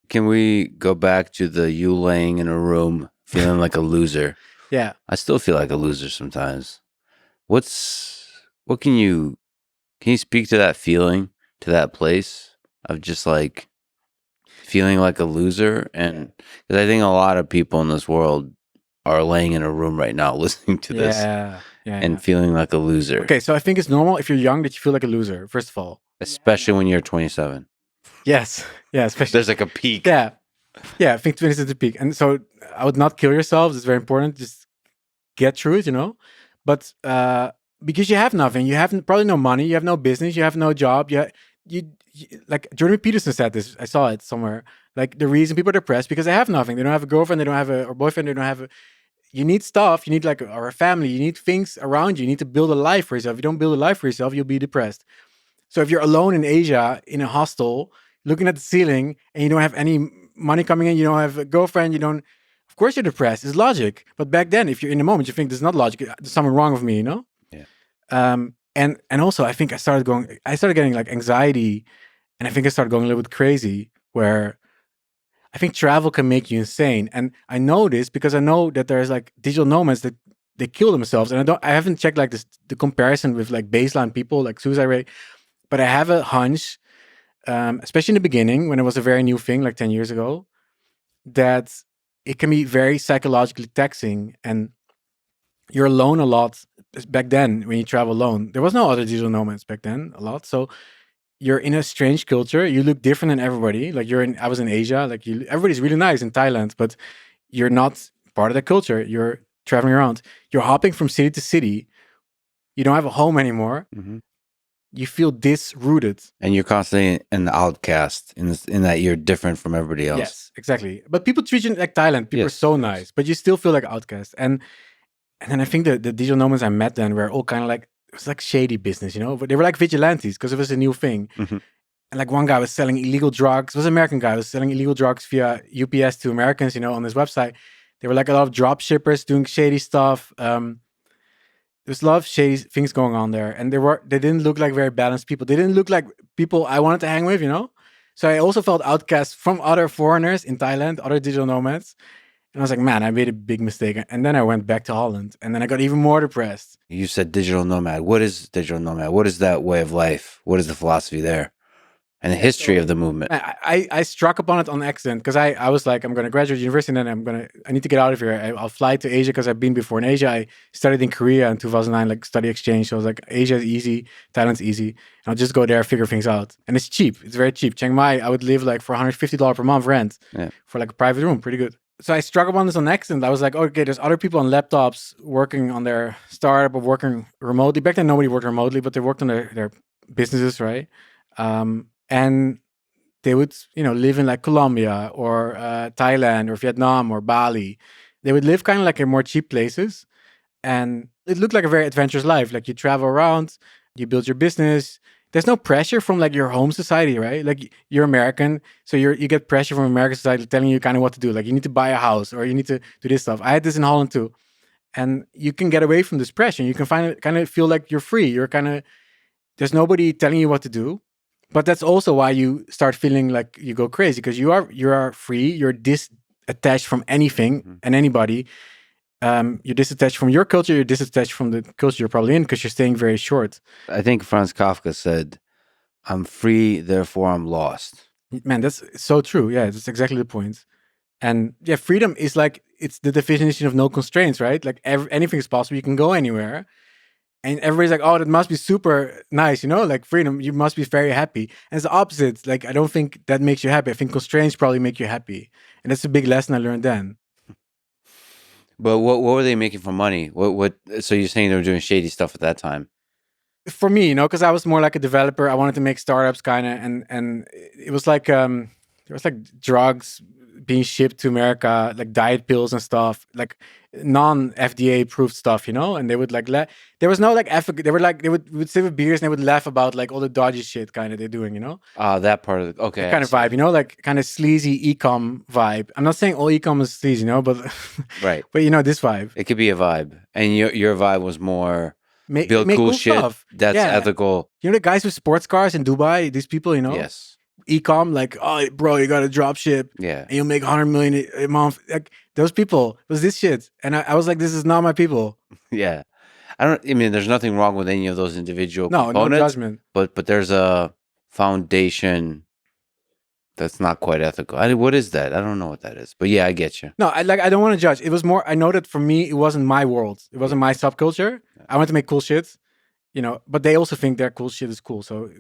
can we go back to the you laying in a room feeling like a loser? Yeah. I still feel like a loser sometimes. What can you speak to that feeling, to that place of just like feeling like a loser? And because I think a lot of people in this world are laying in a room right now listening to this and feeling like a loser. Okay, so I think it's normal if you're young that you feel like a loser, first of all. Especially when you're 27. Yes. Yeah, especially. There's like a peak. Yeah. Yeah, I think 20 is the peak. And so I would not kill yourselves. It's very important. Just get through it. But because you have nothing, you have probably no money, you have no business, you have no job. You like Jordan Peterson said this. I saw it somewhere. Like the reason people are depressed because they have nothing. They don't have a girlfriend. They don't have a boyfriend. They don't have a. You need stuff. You need or a family. You need things around you. You need to build a life for yourself. If you don't build a life for yourself, you'll be depressed. So if you're alone in Asia in a hostel, looking at the ceiling, and you don't have any money coming in, you don't have a girlfriend, you don't. Of course you're depressed. It's logic. But back then, if you're in the moment, you think this is not logic. There's something wrong with me, Yeah. And also I think I started getting like anxiety, and I think I started going a little bit crazy where I think travel can make you insane. And I know this because I know that there's like digital nomads that they kill themselves. And I haven't checked like the comparison with like baseline people, like suicide rate, but I have a hunch, especially in the beginning when it was a very new thing, like 10 years ago, that it can be very psychologically taxing, and you're alone a lot back then when you travel alone. There was no other digital nomads back then a lot. So you're in a strange culture. You look different than everybody. Like I was in Asia, like everybody's really nice in Thailand, but you're not part of the culture. You're traveling around. You're hopping from city to city. You don't have a home anymore. Mm-hmm. You feel disrooted. And you're constantly an outcast in that you're different from everybody else. Yes, exactly. But people treat you like Thailand. People are so nice, but you still feel like outcast. And then I think the digital nomads I met then were all kind of like, it was like shady business, but they were like vigilantes because it was a new thing. Mm-hmm. And like one guy was selling illegal drugs. It was an American guy, was selling illegal drugs via UPS to Americans, on his website. There were like a lot of drop shippers doing shady stuff. There's a lot of shady things going on there. And they didn't look like very balanced people. They didn't look like people I wanted to hang with, So I also felt outcast from other foreigners in Thailand, other digital nomads. And I was like, man, I made a big mistake. And then I went back to Holland, and then I got even more depressed. You said digital nomad. What is digital nomad? What is that way of life? What is the philosophy there? And the history of the movement? I struck upon it on accident because I was like, I'm going to graduate university, and then I need to get out of here. I'll fly to Asia because I've been before in Asia. I studied in Korea in 2009, like study exchange. So I was like, Asia is easy, Thailand's easy. And I'll just go there, figure things out. And it's cheap. It's very cheap. Chiang Mai, I would live like for $150 per month rent for like a private room. Pretty good. So I struck upon this on accident. I was like, okay, there's other people on laptops working on their startup or working remotely. Back then, nobody worked remotely, but they worked on their businesses, right? And they would, live in like Colombia or Thailand or Vietnam or Bali. They would live kind of like in more cheap places. And it looked like a very adventurous life. Like you travel around, you build your business. There's no pressure from like your home society, right? Like you're American, so you get pressure from American society telling you kind of what to do. Like you need to buy a house or you need to do this stuff. I had this in Holland too. And you can get away from this pressure. You can kind of feel like you're free. There's nobody telling you what to do. But that's also why you start feeling like you go crazy, because you are free. You're disattached from anything and anybody. You're disattached from your culture. You're disattached from the culture you're probably in because you're staying very short. I think Franz Kafka said, "I'm free, therefore I'm lost." Man, that's so true. Yeah, that's exactly the point. And yeah, freedom is like, it's the definition of no constraints, right? Like anything is possible. You can go anywhere. And everybody's like, oh, that must be super nice, like freedom, you must be very happy. And it's the opposite. Like, I don't think that makes you happy. I think constraints probably make you happy. And that's a big lesson I learned then. But what were they making for money? What? So you're saying they were doing shady stuff at that time? For me, because I was more like a developer. I wanted to make startups kind of. And it was like, there was like drugs being shipped to America, like diet pills and stuff, like non-FDA approved stuff, and they would like, there was no like ethic. They were like, they would sit with beers and they would laugh about like all the dodgy shit kind of they're doing, that part of okay. That kind of vibe, like kind of sleazy e-com vibe. I'm not saying all e-com is sleazy, but right. But this vibe. It could be a vibe. And your vibe was more build cool shit stuff. That's ethical. The guys with sports cars in Dubai, these people, Yes. e-com, like, oh, bro, you got to drop ship Yeah. and you'll make 100 million a month. Like those people, it was this shit. And I was like, this is not my people. Yeah. I mean, there's nothing wrong with any of those individual No components, judgment. but there's a foundation that's not quite ethical. What is that? I don't know what that is. But yeah, I get you. No, I don't want to judge. It was more, I know that for me, it wasn't my world. It wasn't my subculture. I wanted to make cool shit, but they also think their cool shit is cool. So,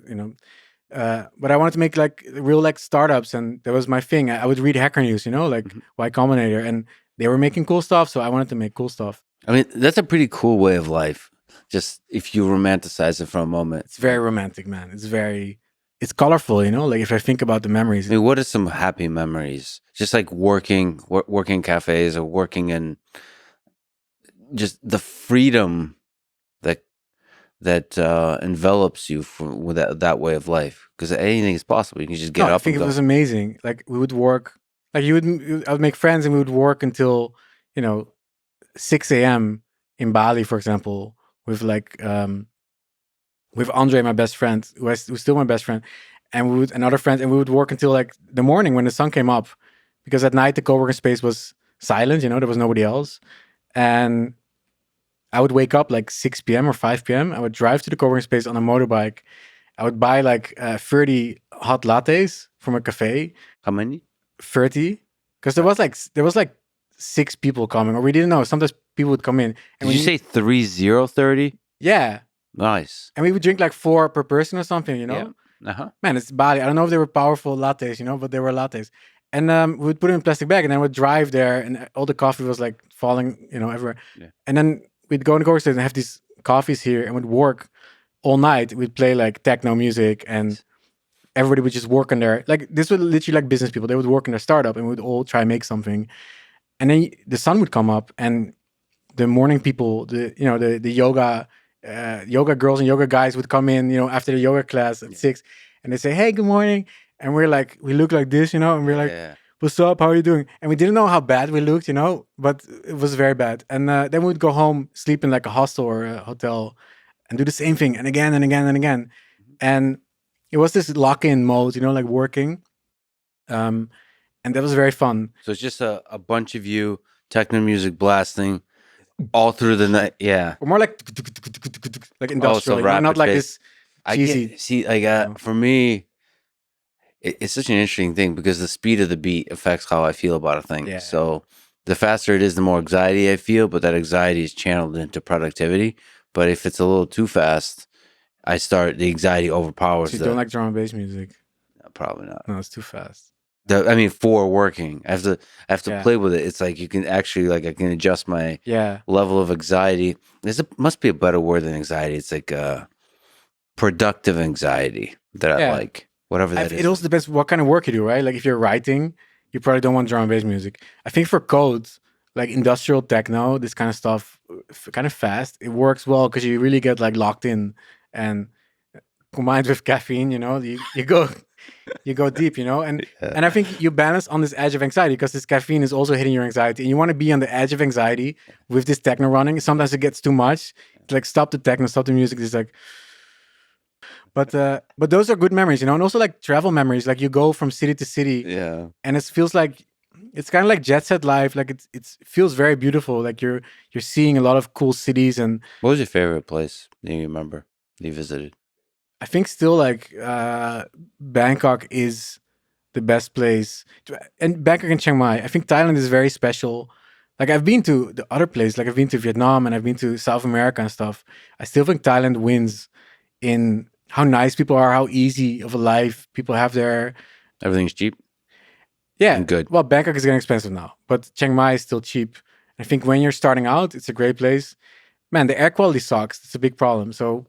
but I wanted to make like real like startups, and that was my thing. I would read Hacker News, like Y Combinator, and they were making cool stuff. So I wanted to make cool stuff. I mean, that's a pretty cool way of life. Just if you romanticize it for a moment. It's very romantic, man. It's colorful, like if I think about the memories. I mean, what are some happy memories? Just like working cafes or working in just the freedom that envelops you with that way of life. Because anything is possible. You can just get up. I think it was amazing. Like we would work, like I would make friends and we would work until 6 a.m. in Bali, for example, with with Andre, my best friend, who's still my best friend, and other friends, and we would work until like the morning when the sun came up, because at night the co-working space was silent, there was nobody else, and I would wake up like 6 p.m. or 5 p.m. I would drive to the co-working space on a motorbike. I would buy like 30 hot lattes from a cafe. How many? 30, because there was like 6 people coming, or we didn't know. Sometimes people would come in. And Did you say 30? Yeah. Nice. And we would drink like 4 per person or something, Yeah. Uh-huh. Man, it's Bali. I don't know if they were powerful lattes, but they were lattes. And we would put it in a plastic bag, and then we'd drive there, and all the coffee was like falling, everywhere. Yeah. And then we'd go in the coffee station and have these coffees here, and we'd work all night. We'd play like techno music, and everybody would just work on their, like, this was literally like business people. They would work in their startup, and we'd all try and make something. And then the sun would come up, and the morning people, the yoga girls and yoga guys would come in, after the yoga class at 6, and they say, "Hey, good morning." And we're like, we look like this, and we're like, "What's up? How are you doing?" And we didn't know how bad we looked, but it was very bad. And then we'd go home, sleep in like a hostel or a hotel, and do the same thing, and again and again and again. And it was this lock-in mode, like working. And that was very fun. So it's just a bunch of you, techno music blasting all through the night. Yeah. Or more like industrial, not like this cheesy. For me, it's such an interesting thing because the speed of the beat affects how I feel about a thing. Yeah. So the faster it is, the more anxiety I feel, but that anxiety is channeled into productivity. But if it's a little too fast, the anxiety overpowers. So you don't like drum and bass music? No, probably not. No, it's too fast. For working, I have to play with it. It's like you can actually, like, I can adjust my level of anxiety. Must be a better word than anxiety. It's like productive anxiety that I like. Whatever that is. It also depends what kind of work you do, right? Like if you're writing, you probably don't want drum and bass music. I think for code, like industrial techno, this kind of stuff, kind of fast, it works well because you really get like locked in, and combined with caffeine, you go deep, and I think you balance on this edge of anxiety because this caffeine is also hitting your anxiety, and you want to be on the edge of anxiety with this techno running. Sometimes it gets too much. It's like stop the techno, stop the music. It's like, but those are good memories, and also like travel memories. Like you go from city to city, and it feels like it's kind of like jet set life. Like it feels very beautiful. Like you're seeing a lot of cool cities. And what was your favorite place that you remember you visited? I think still like Bangkok is the best place, and Bangkok and Chiang Mai. I think Thailand is very special. Like I've been to the other places, like I've been to Vietnam and I've been to South America and stuff. I still think Thailand wins in how nice people are, how easy of a life people have there. Everything's cheap. Yeah, and good. Well, Bangkok is getting expensive now, but Chiang Mai is still cheap. I think when you're starting out, it's a great place. Man, the air quality sucks. It's a big problem. So,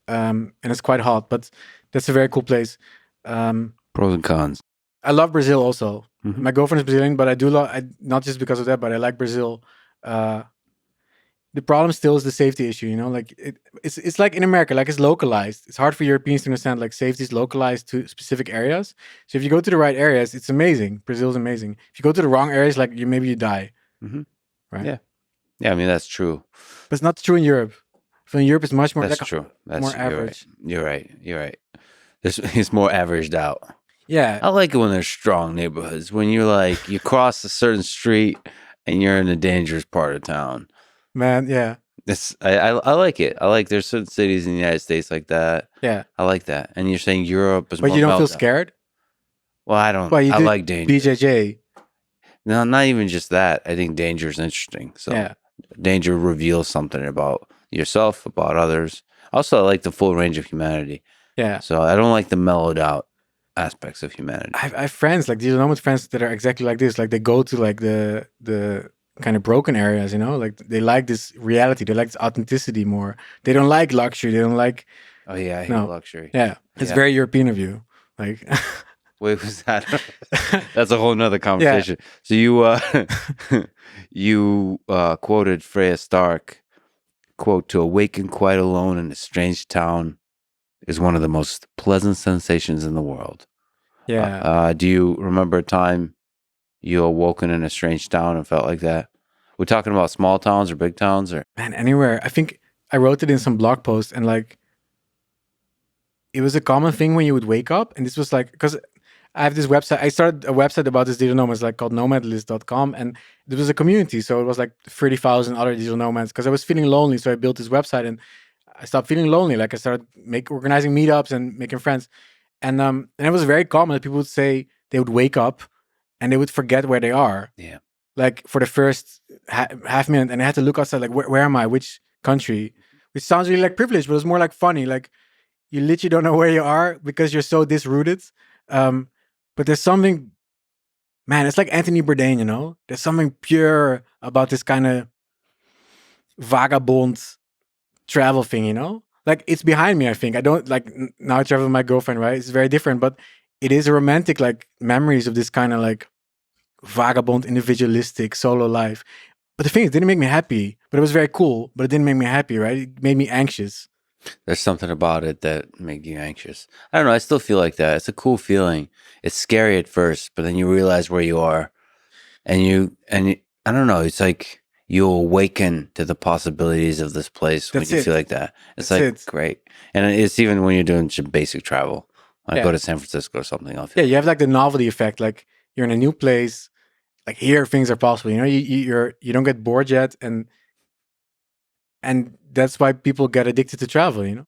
and it's quite hot, but that's a very cool place. Pros and cons. I love Brazil also. Mm-hmm. My girlfriend is Brazilian, but I do love, not just because of that, but I like Brazil. The problem still is the safety issue, like it's like in America, like it's localized. It's hard for Europeans to understand, like safety is localized to specific areas. So if you go to the right areas, it's amazing. Brazil's amazing. If you go to the wrong areas, like maybe you die. Mm-hmm. Right? Yeah. Yeah. I mean, that's true. But it's not true in Europe. So in Europe, it's much more. That's true. That's more average. You're right. It's more averaged out. Yeah, I like it when there's strong neighborhoods. When you're like you cross a certain street and you're in a dangerous part of town. man. Yeah, I like it. I like there's certain cities in the United States like that. yeah. I like that. And you're saying Europe is But more you don't feel meltdown. scared? Well, I don't. Well, you I did like danger. BJJ. No, not even just that. I think danger is interesting. So Yeah, danger reveals something about yourself, about others. Also, I like the full range of humanity. yeah. So I don't like the mellowed out aspects of humanity. I have friends like these nomad friends that are exactly like this. Like they go to like the kind of broken areas, you know. Like they like this reality. They like this authenticity more. They don't like luxury. They don't like Oh yeah, I hate no. luxury. Yeah, it's Yeah. very European of you. Like Wait, was that? That's a whole nother conversation. So you quoted Freya Stark, quote, "To awaken quite alone in a strange town is one of the most pleasant sensations in the world." yeah. Do you remember a time you awoken in a strange town and felt like that? We're talking about small towns or big towns, or Man, anywhere. I think I wrote it in some blog post, and like it was a common thing when you would wake up, and this was like because I have this website. I started a website about this digital nomads, like called nomadlist.com, and there was a community. So it was like 30,000 other digital nomads because I was feeling lonely. So I built this website, and I stopped feeling lonely. Like I started organizing meetups and making friends, and it was very common that people would say they would wake up and they would forget where they are. yeah, Like for the first half minute, and I had to look outside, like where am I? Which country? Which sounds really like privilege, but it's more like funny. Like you literally don't know where you are because you're so disrooted. Um, but there's something, man. It's like Anthony Bourdain, you know. There's something pure about this kind of vagabond travel thing, you know. Like it's behind me. I think I don't like now. I travel with my girlfriend, right? It's very different, but it is a romantic like memories of this kind of like vagabond, individualistic solo life. But the thing is, it didn't make me happy. But it was very cool. But it didn't make me happy, right? It made me anxious. there's something about it that made you anxious. I don't know. I still feel like that. It's a cool feeling. It's scary at first, but then you realize where you are, I don't know. It's like you awaken to the possibilities of this place when That's you feel it. like that. It's That's like it. great, and it's even when you're doing some basic travel. When I go Yeah. to San Francisco or something, I'll Yeah, feel you have like the novelty effect. Like you're in a new place. Like here, things are possible. You know, you don't get bored yet, and that's why people get addicted to travel. You know.